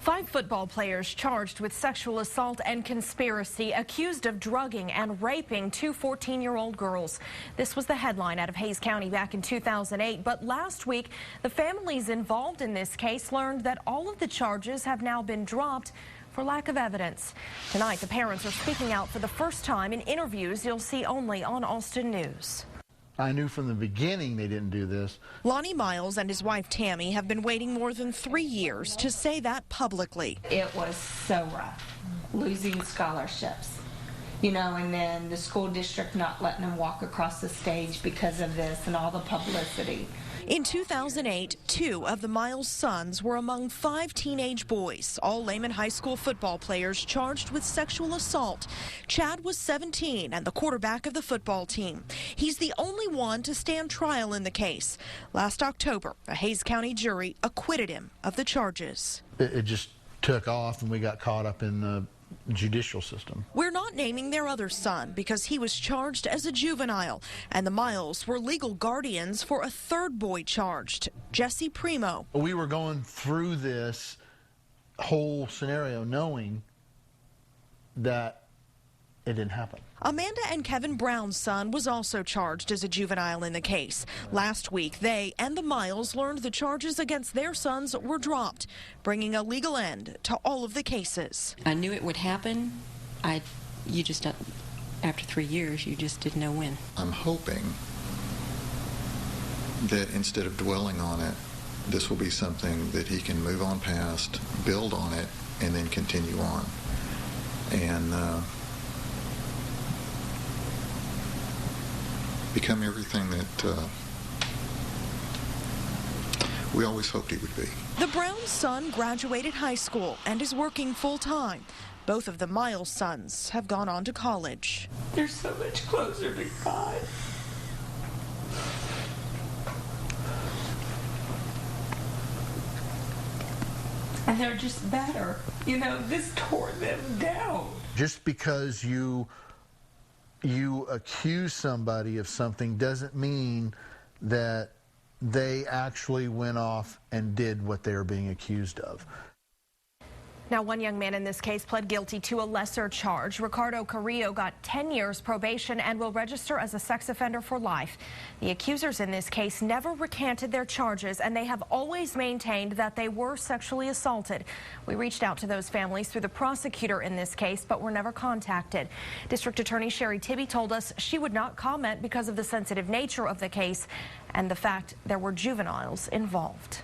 5 football players charged with sexual assault and conspiracy, accused of drugging and raping 2 14-year-old girls. This was the headline out of Hays County back in 2008. But last week, the families involved in this case learned that all of the charges have now been dropped for lack of evidence. Tonight, the parents are speaking out for the first time in interviews you'll see only on Austin News. I knew from the beginning they didn't do this. Lonnie Miles and his wife Tammy have been waiting more than 3 years to say that publicly. It was so rough, losing scholarships, and then the school district not letting them walk across the stage because of this and all the publicity. In 2008, 2 of the Miles sons were among 5 teenage boys, all Lehman High School football players charged with sexual assault. Chad was 17 and the quarterback of the football team. He's the only one to stand trial in the case. Last October, a Hays County jury acquitted him of the charges. It just took off and we got caught up in the judicial system. We're not naming their other son because he was charged as a juvenile, and the Miles were legal guardians for a 3rd boy charged, Jesse Primo. We were going through this whole scenario knowing that it didn't happen. Amanda and Kevin Brown's son was also charged as a juvenile in the case. Last week, they and the Miles learned the charges against their sons were dropped, bringing a legal end to all of the cases. I knew it would happen. You just, after 3 years, you just didn't know when. I'm hoping that instead of dwelling on it, this will be something that he can move on past, build on it, and then continue on. And become everything that we always hoped he would be. The Brown son graduated high school and is working full-time. Both of the Miles sons have gone on to college. They're so much closer to God. And they're just better. This tore them down. Just because you accuse somebody of something doesn't mean that they actually went off and did what they are being accused of. Now, one young man in this case pled guilty to a lesser charge. Ricardo Carrillo got 10 years probation and will register as a sex offender for life. The accusers in this case never recanted their charges, and they have always maintained that they were sexually assaulted. We reached out to those families through the prosecutor in this case, but were never contacted. District Attorney Sherry Tibby told us she would not comment because of the sensitive nature of the case and the fact there were juveniles involved.